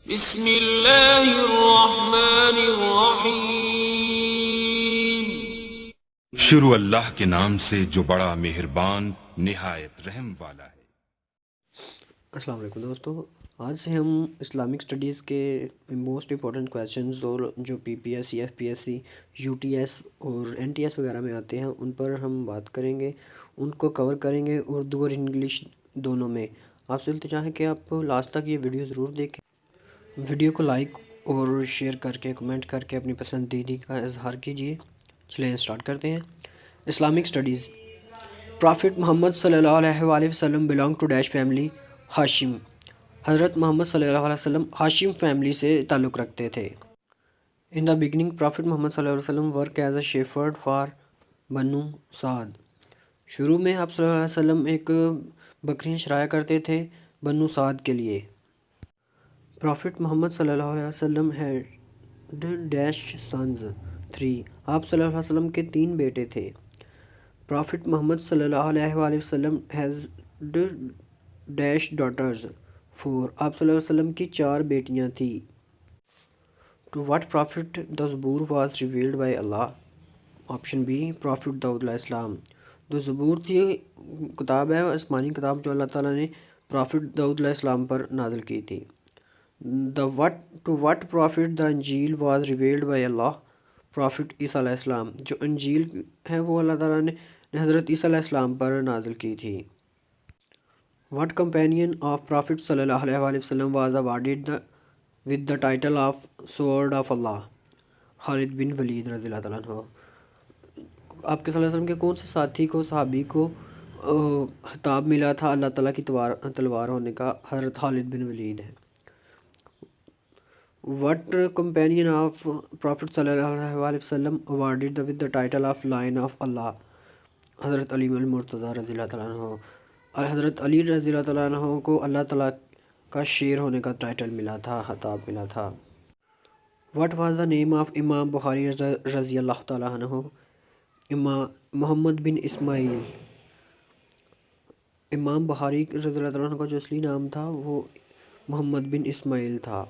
بسم اللہ الرحمن الرحیم۔ شروع اللہ کے نام سے جو بڑا مہربان نہایت رحم والا ہے۔ السلام علیکم دوستو، آج سے ہم اسلامک اسٹڈیز کے موسٹ امپورٹنٹ کویسچنز اور جو P P S C, F P S C, U T S اور این ٹی ایس وغیرہ میں آتے ہیں ان پر ہم بات کریں گے، ان کو کور کریں گے اردو اور انگلش دونوں میں۔ آپ سے التجا ہے کہ آپ لاسٹ تک یہ ویڈیو ضرور دیکھیں، ویڈیو کو لائک اور شیئر کر کے کمنٹ کر کے اپنی پسندیدگی کا اظہار کیجیے۔ چلیں اسٹارٹ کرتے ہیں۔ Islamic studies. پرافٹ محمد صلی اللہ علیہ وآلہ وسلم بلانگ ٹو ڈیش فیملی ہاشم۔ حضرت محمد صلی اللہ علیہ وسلم ہاشم فیملی سے تعلق رکھتے تھے۔ ان دا بگننگ پرافٹ محمد صلی اللہ علیہ وسلم work as a shepherd for بنو سعد۔ شروع میں آپ صلی اللہ علیہ وسلم ایک بکریاں چرایا کرتے تھے بنو سعد کے لیے۔ پرافٹ محمد صلی اللہ علیہ وسلم ہیڈ ڈیش سنز 3۔ آپ صلی اللہ علیہ وسلم کے 3 بیٹے تھے۔ پرافٹ محمد صلی اللہ علیہ وآلہ وسلم ہیز ڈیش ڈاٹرز 4۔ آپ صلی اللہ علیہ وسلم کی 4 بیٹیاں تھیں۔ To what prophet the Zabur was revealed by Allah? Option B, prophet Dawood علیہ السلام۔ جو زبور تھی کتاب ہے، آسمانی کتاب جو اللہ تعالیٰ نے پرافٹ داؤد علیہ السلام پر نازل کی تھی۔ To what prophet the Injeel was revealed by Allah? Prophet Isa علیہ السلام۔ جو انجیل ہے وہ اللہ تعالیٰ نے حضرت عیسیٰ علیہ السلام پر نازل کی تھی۔ واٹ کمپینین آف پرافٹ صلی اللہ علیہ وآلہ وسلم was awarded with the title of sword of Allah? Khalid bin Walid رضی اللہ تعالیٰ عنہ۔ آپ کے صلی اللہ علیہ وسلم کے کون سے ساتھی کو، صحابی کو خطاب ملا تھا اللہ تعالیٰ کی تلوار ہونے کا؟ حضرت خالد بن ولید ہے۔ واٹ کمپینین آف پرافٹ صلی اللہ علیہ وآلہ وسلم awarded with the title of lion of Allah? حضرت علی المرتضیٰ رضی اللہ تعالیٰ عنہ۔ اور حضرت علی رضی اللہ تعالیٰ عنہ کو اللہ تعالیٰ کا شیر ہونے کا ٹائٹل ملا تھا، خطاب ملا تھا۔ What was the name of امام بخاری رضی اللہ تعالیٰ عنہ؟ محمد بن اسماعیل۔ امام بخاری رضی اللہ تعالیٰ عنہ کا جو اصلی نام تھا وہ محمد بن اسماعیل تھا۔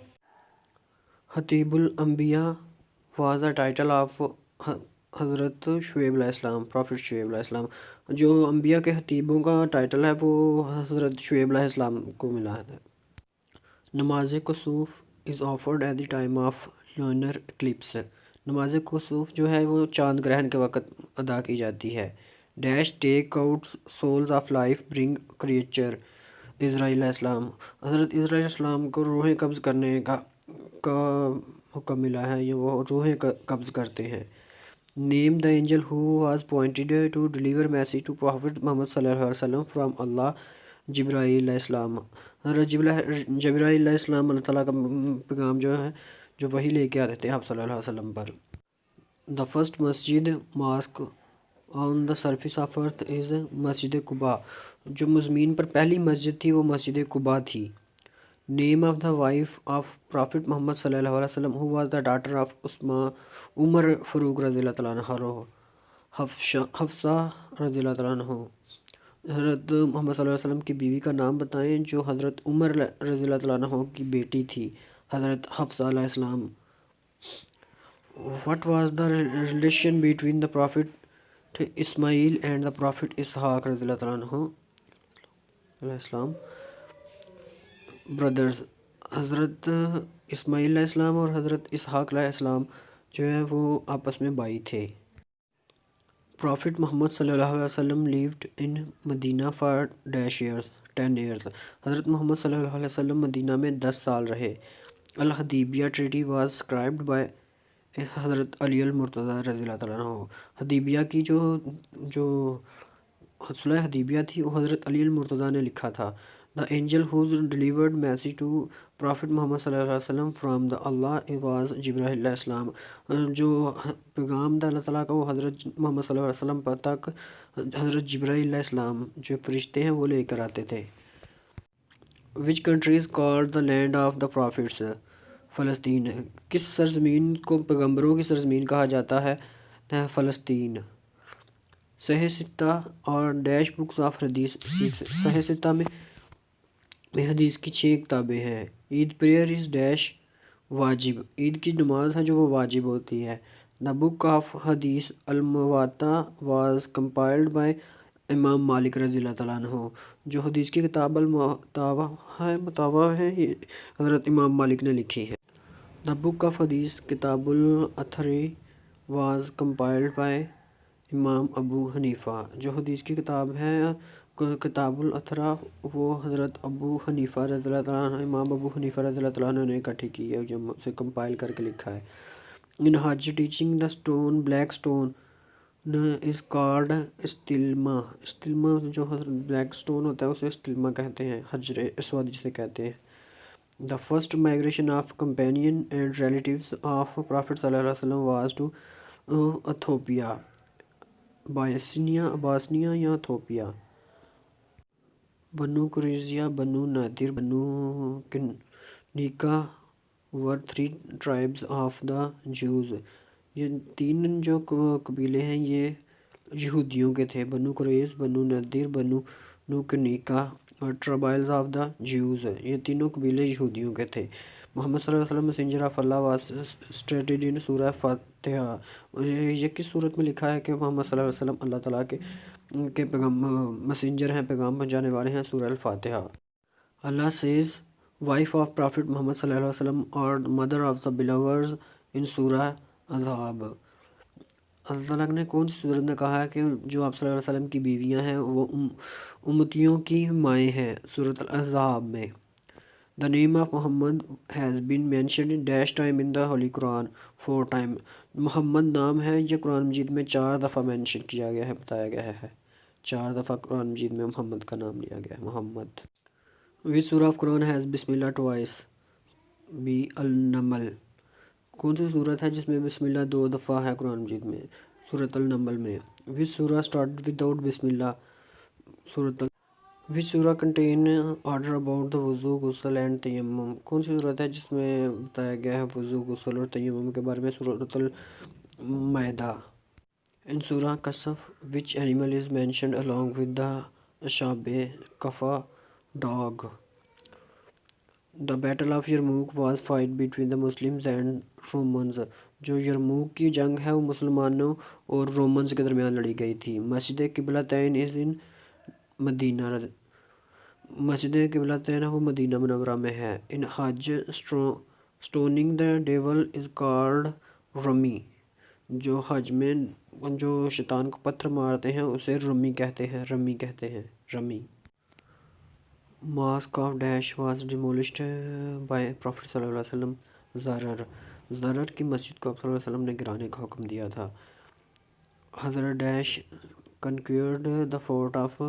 خطیب الانبیاء واز دا ٹائٹل آف حضرت شعیب علیہ السلام، پرافٹ شعیب علیہ السلام۔ جو انبیاء کے خطیبوں کا ٹائٹل ہے وہ حضرت شعیب علیہ السلام کو ملا ہے۔ نماز کسوف is offered at the time of lunar eclipse. نماز کسوف جو ہے وہ چاند گرہن کے وقت ادا کی جاتی ہے۔ Dash take out souls of life bring creature Israil علیہ السلام۔ حضرت اسرائیل علیہ السلام کو روحیں قبض کرنے کا حکم ملا ہے، یہ وہ روحیں قبض کرتے ہیں۔ Name the angel who was appointed to deliver message to prophet Muhammad صلی اللہ علیہ وسلم فرام اللہ؟ جبرائیل علیہ السلام۔ حضرت جبرائیل علیہ السلام اللہ تعالیٰ کا پیغام جو ہے جو وہی لے کے آتے تھے آپ صلی اللہ علیہ وسلم پر۔ دا فرسٹ مسجد mosque on the surface of earth is Masjid Quba. جو زمین پر پہلی مسجد تھی وہ مسجد قباء تھی۔ Name of the wife of prophet Muhammad صلی اللہ علیہ وسلم who was the daughter of Umar Farooq رضی اللہ تعالیٰ عنہ، حفصہ رضی اللہ تعالیٰ عنہ۔ حضرت محمد صلی اللہ علیہ وسلم کی بیوی کا نام بتائیں جو حضرت عمر رضی اللہ تعالیٰ عنہ کی بیٹی تھی، حضرت حفصہ علیہ السلام۔ What was the relation between the prophet Ismail and the prophet Ishaq رضی اللہ تعالیٰ عنہ علیہ السلام؟ بردرز۔ حضرت اسماعیل علیہ السلام اور حضرت اسحاق علیہ السلام جو ہیں وہ آپس میں بھائی تھے۔ پرافٹ محمد صلی اللہ علیہ وسلم lived in Medina for dash years 10 years. حضرت محمد صلی اللہ علیہ وسلم مدینہ میں 10 سال رہے۔ الحدیبیہ ٹریٹی واز سکرائبڈ بائی حضرت علی المرتضیٰ رضی اللہ تعالیٰ عنہ۔ حدیبیہ کی جو صلح حدیبیہ تھی وہ حضرت علی المرتضیٰ نے لکھا تھا۔ The angel whose delivered message to prophet Muhammad صلی اللہ علیہ وسلم فرام دا اللہ واز جبرائیل علیہ السلام۔ جو پیغام تھا اللہ تعالیٰ کا وہ حضرت محمد صلی اللہ علیہ وسلم پر تک حضرت جبرائیل علیہ السلام جو فرشتے ہیں وہ لے کر آتے تھے۔ Which country is called the land of the prophets? فلسطین۔ کس سرزمین کو پیغمبروں کی سرزمین کہا جاتا ہے؟ فلسطین۔ صحیح ستہ اور ڈیش بکس آف حدیث 6۔ صحیح ستہ میں حدیث کی 6 کتابیں ہیں۔ عید پریئر از ڈیش واجب، عید کی نماز ہے جو وہ واجب ہوتی ہے. دا بک آف حدیث الموطا واز کمپائلڈ بائی امام مالک رضی اللہ تعالیٰ عنہ. جو حدیث کی کتاب مطوع ہے یہ حضرت امام مالک نے لکھی ہے. دا بک آف حدیث کتاب الاطہری واز کمپائلڈ بائی امام ابو حنیفہ. جو حدیث کی کتاب ہے کتاب الاطہرہ وہ حضرت ابو حنیفہ رضی اللہ تعالیٰ عنہ امام ابو حنیفہ رضی اللہ تعالیٰ عنہ نے اکٹھی کی ہے، جو اسے کمپائل کر کے لکھا ہے. ان حج teaching the stone black stone is called استلما. استلما جو بلیک اسٹون ہوتا ہے اسے استلما کہتے ہیں، حجر اسود جسے کہتے ہیں. The first migration of companion and relatives of prophet صلی اللہ علیہ وسلم واز ٹو اتھوپیا، اباسنیا یا اتھوپیا. بنو قریظہ، بنو نادر، بنو کنیکا ور 3 tribes آف دا جوز. یہ 3 جو قبیلے ہیں یہ یہودیوں کے تھے، بنو قریظ، بنو نادر، بنو کنیکا اور ٹرائبز آف دا جیوز. یہ تینوں قبیلے یہودیوں کے تھے. محمد صلی اللہ علیہ وسلم messenger of Allah was stated in سورہ فاتحہ. یہ کس صورت میں لکھا ہے کہ محمد صلی اللہ علیہ وسلم اللہ تعالیٰ کے پیغام مسنجر ہیں، پیغام پہنچانے والے ہیں؟ سورہ الفاتحہ. اللہ Cs wife of prophet Muhammad صلی اللہ علیہ وسلم اور mother of the believers in سورہ احزاب. اللہ تعالیٰ نے کون سی صورت میں کہا ہے کہ جو آپ صلی اللہ علیہ وسلم کی بیویاں ہیں وہ امتیوں کی مائیں ہیں؟ سورۃ الاحزاب میں. The name of Muhammad has been mentioned dash time in the holy Quran 4 times. Muhammad نام ہے یہ قرآن مجید میں 4 دفعہ مینشن کیا گیا ہے، بتایا گیا ہے. 4 دفعہ قرآن مجید میں محمد کا نام لیا گیا ہے، محمد. وچ سورہ آف قرآن ہیز بسم اللہ ٹوائس؟ بی النمل. کون سی صورت ہے جس میں بسم اللہ 2 دفعہ ہے قرآن مجید میں؟ سورۃ النمل میں. وچ سورہ اسٹارٹڈ وداؤٹ بسم اللہ؟ وچ سورہ کنٹین آرڈر اباؤٹ دا وضو، غسل اینڈ تیمم؟ کون سی صورت ہے جس میں بتایا گیا ہے وضو، غسل اور تیمم کے بارے میں؟ سورۃ المائدہ. ان سورہ Kahf which animal is mentioned along with the اشابہ کفا dog. The battle of Yarmouk was fought between the Muslims and Romans. جو یرموک کی جنگ ہے وہ مسلمانوں اور رومنز کے درمیان لڑی گئی تھی. مسجد قبلتین از ان مدینہ. مسجد قبلتین وہ مدینہ منورہ میں ہے. ان حج stoning the devil is called رمی. جو حج میں جو شیطان کو پتھر مارتے ہیں اسے رمی کہتے ہیں، رمی کہتے ہیں، رمی. Mosque of dash was demolished by prophet صلی اللہ علیہ وسلم. زرر کی مسجد کو آپ صلی اللہ علیہ وسلم نے گرانے کا حکم دیا تھا. حضرت dash کنکیورڈ the fort of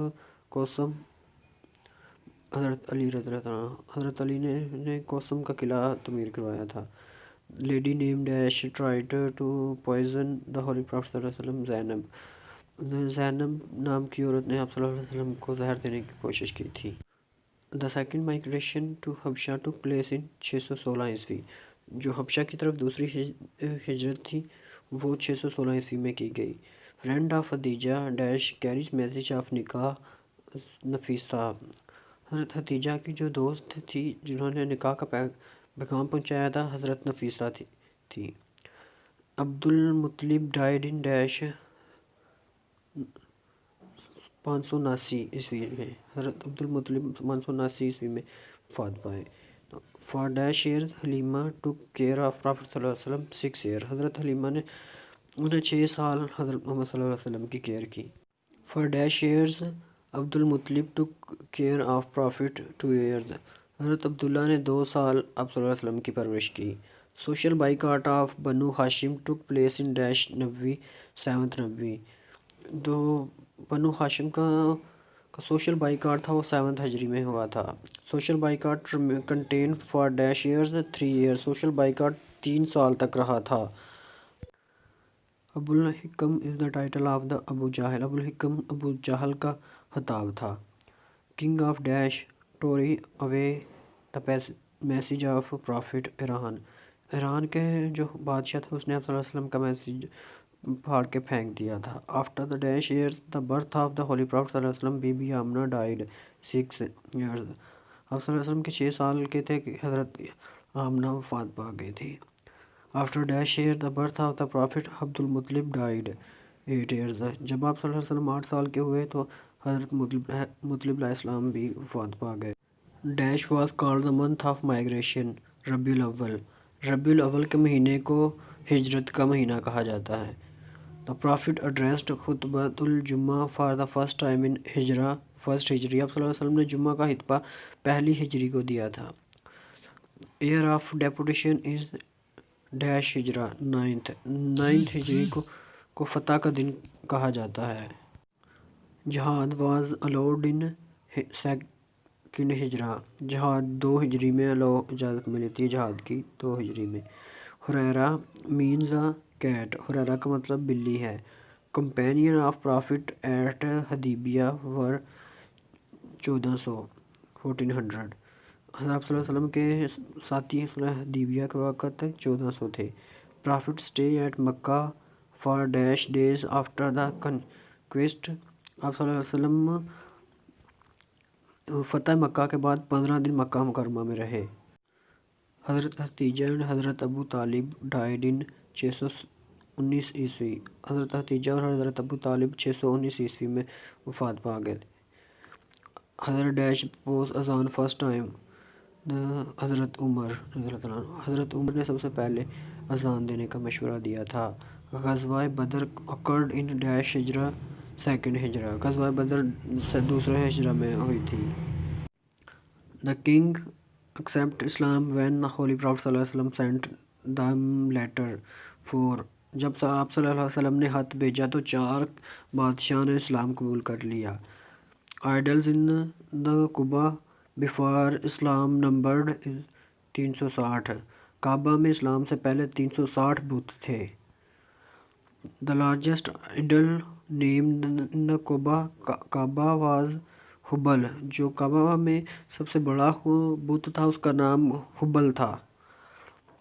Kosam. حضرت علی رضی اللہ عنہ، حضرت علی نے کوسم کا قلعہ تعمیر کروایا تھا. Lady name dash tried to poison the holy prophet صلی اللہ علیہ وسلم. زینب نام کی عورت نے آپ صلی اللہ علیہ وسلم کو زہر دینے کی کوشش کی تھی. The second migration to Habsha took place in 616 عیسوی. جو حبشہ کی طرف دوسری ہجرت تھی وہ 616 عیسوی میں کی گئی. Friend of Khadija dash carries message of نکاح نفیسہ. حضرت خدیجہ کی جو دوست تھی جنہوں نے نکاح کا پیغام پہنچایا تھا حضرت نفیسہ تھی. عبد المطلب ڈائیڈ ان ڈیش 579 عیسوی میں. حضرت عبد المطلب 579 عیسوی میں وفات پائے. فار ڈیش ایئر حلیمہ ٹوک کیئر آف پرافٹ صلی اللہ علیہ وسلم 6 years. حضرت حلیمہ نے انہیں 6 سال حضرت محمد صلی اللہ علیہ وسلم کی کیئر کی. فار ڈیش ایئرز عبد المطلب ٹوک کیئر آف پرافٹ 2 years. حضرت عبداللہ نے 2 سال آپ صلی اللہ علیہ وسلم کی پرورش کی. سوشل بائیکاٹ آف بنو ہاشم ٹوک پلیس ان ڈیش نبوی 7th نبوی. جو بنو ہاشم کا سوشل بائیکاٹ تھا وہ 7th ہجری میں ہوا تھا. Social boycott contain for dash years 3 years. Social boycott 3 سال تک رہا تھا. ابو الحکم از دا ٹائٹل آف دا ابو جہل. ابو الحکم ابو جہل کا خطاب تھا. King of dash tore away the message of prophet. Iran کے جو بادشاہ تھا اس نے آپ صلی اللہ علیہ وسلم کا میسیج پھاڑ کے پھینک دیا تھا. After the dash year the birth of the holy prophet صلی اللہ علیہ وسلم بی بی آمنہ ڈائیڈ 6 years. آپ صلی اللہ علیہ وسلم کے 6 سال کے تھے کہ حضرت آمنہ وفات پا گئی تھی. After dash year the birth of the prophet Abdul Muttalib died 8 years. جب آپ صلی اللہ علیہ وسلم 8 سال کے ہوئے تو حضرت مطلب علیہ السلام بھی وفات پا گئے. Dash was called the month of migration ربیع الاول. ربیع الاول کے مہینے کو ہجرت کا مہینہ کہا جاتا ہے. دا پرافٹ ایڈریسڈ خطبۃ الجمعہ for the first time in ہجرہ فرسٹ ہجری. آپ صلی اللہ علیہ وسلم نے جمعہ کا خطبہ پہلی ہجری کو دیا تھا. Year of deputation is dash ہجرہ 9 ہجری کو فتح کا دن کہا جاتا ہے. جہاد واز الاؤڈ ان سیکنڈ ہجرہ. جہاد 2 ہجری میں اجازت ملی تھی جہاد کی 2 ہجری میں. ہریرہ مینز اے کیٹ. ہریرہ کا مطلب بلی ہے. کمپینین آف پرافٹ ایٹ حدیبیہ ور 1400. حضرت صلی اللہ علیہ وسلم کے ساتھی صلح حدیبیہ کے وقت 1400 تھے. Prophet stay at Mecca for dash days after the conquest. آپ صلی اللہ علیہ وسلم فتح مکہ کے بعد 15 دن مکہ مکرمہ میں رہے. حضرت ختیجہ اینڈ حضرت ابو طالب ڈائیڈ ان 619 عیسوی. حضرت ختیجہ اور حضرت ابو طالب 619 عیسوی میں وفات پا گئے. حضرت ڈیش پوز اذان فرسٹ ٹائم. حضرت عمر رضی اللہ تعالیٰ عنہ. حضرت عمر نے سب سے پہلے اذان دینے کا مشورہ دیا تھا. غزوہ بدر اکرڈ ان ڈیش ہجرہ سیکنڈ ہجرہ. غزوہ بدر دوسرے ہجرہ میں ہوئی تھی. The king accept Islam when the Holy Prophet صلی اللہ علیہ وسلم sent them letter 4. جب آپ صلی اللہ علیہ وسلم نے خط بھیجا تو 4 بادشاہ نے اسلام قبول کر لیا. Idols in the Kaaba before Islam numbered 360. کعبہ میں اسلام سے پہلے 360 بت تھے. The largest idol named in the Kaaba was حبل. جو کعبہ میں سب سے بڑا بت تھا اس کا نام حبل تھا.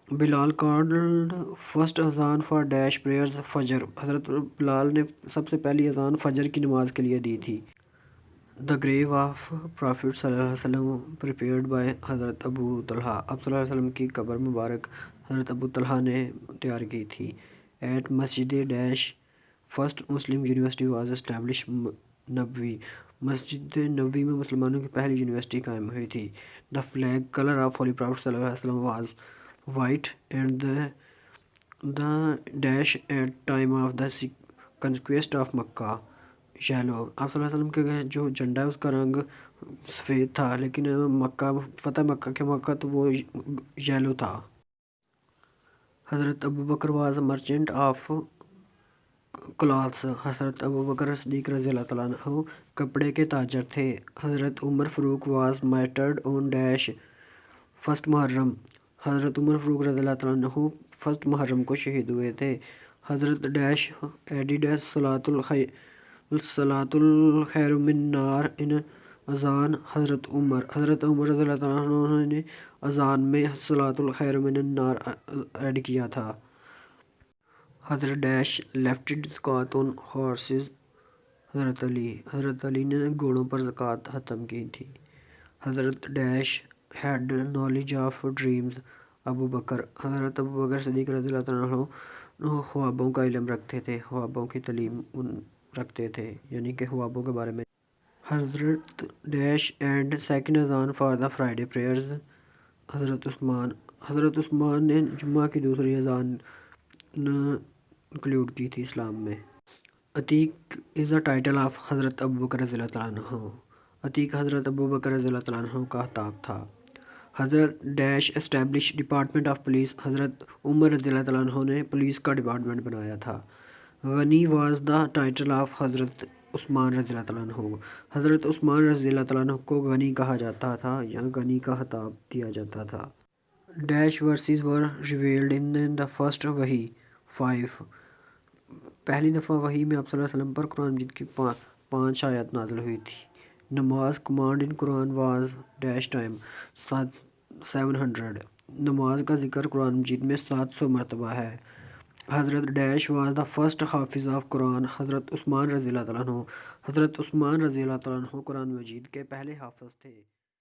بلال کالڈ فرسٹ اذان فار ڈیش پریئرز فجر. حضرت بلال نے سب سے پہلی اذان فجر کی نماز کے لیے دی تھی. دا گریو آف پرافٹ صلی اللہ علیہ وسلم پریپیئرڈ بائی حضرت ابو طلحہ. اب صلی اللہ علیہ وسلم کی قبر مبارک حضرت ابو طلحہ نے تیار کی تھی. At Masjid dash first Muslim university was establish نبوی. مسجد نبوی میں مسلمانوں کی پہلی یونیورسٹی قائم ہوئی تھی. The flag colour of holy prophet صلی اللہ علیہ وسلم was white and the dash at time of the conquest of Makkah yellow. آپ صلی اللہ علیہ وسلم کے جو جھنڈا ہے اس کا رنگ سفید تھا لیکن فتح مکہ کے وقت وہ یلو تھا. حضرت ابو بکر واز مرچنٹ آف کلاتھس. حضرت ابو بکر صدیق رضی اللہ تعالیٰ عنہ کپڑے کے تاجر تھے. حضرت Umar Farooq was martyred on dash first محرم. حضرت عمر فاروق رضی اللہ تعالیٰ عنہ فرسٹ محرم کو شہید ہوئے تھے. حضرت ڈیش ایڈیڈ صلاۃ الخیر من نار ان اذان. حضرت عمر رضی اللہ تعالیٰ عنہ نے اذان میں صلاۃ الخیر من النار ایڈ کیا تھا. حضرت ڈیش لیفٹڈ زکوٰۃ آن ہارسز. حضرت علی نے گھوڑوں پر زکوٰۃ ختم کی تھی. حضرت dash had knowledge of dreams. Abu Bakr. حضرت ابو بکر صدیق رضی اللہ تعالیٰ عنہ خوابوں کا علم رکھتے تھے. خوابوں کی تعلیم رکھتے تھے یعنی کہ خوابوں کے بارے میں. حضرت ڈیش اینڈ سیکنڈ اذان فار دا فرائیڈے پریئرز. حضرت عثمان نے جمعہ کی دوسری اذان انکلوڈ کی تھی اسلام میں. عتیق از دا ٹائٹل آف حضرت ابو بکر رضی اللہ تعالیٰ عنہ. عتیق حضرت ابو بکر رضی اللہ تعالیٰ عنہ کا خطاب تھا. حضرت dash establish department of police. حضرت عمر رضی اللہ تعالیٰ عنہ نے پولیس کا ڈپارٹمنٹ بنایا تھا. غنی واز دا ٹائٹل آف حضرت عثمان رضی اللہ تعالیٰ عنہ. حضرت عثمان رضی اللہ تعالیٰ عنہ کو غنی کہا جاتا تھا یا غنی کا خطاب دیا جاتا تھا. Dash verses were revealed in the first وحی 5. پہلی دفعہ وحی میں آپ صلی اللہ علیہ وسلم پر قرآن مجید کی 5 آیات نازل ہوئی تھی. نماز command in Quran was dash time 700. نماز کا ذکر قرآن مجید میں 700 مرتبہ ہے. حضرت ڈیش واز دا فرسٹ حافظ آف قرآن. حضرت عثمان رضی اللہ تعالیٰ عنہ قرآن مجید کے پہلے حافظ تھے.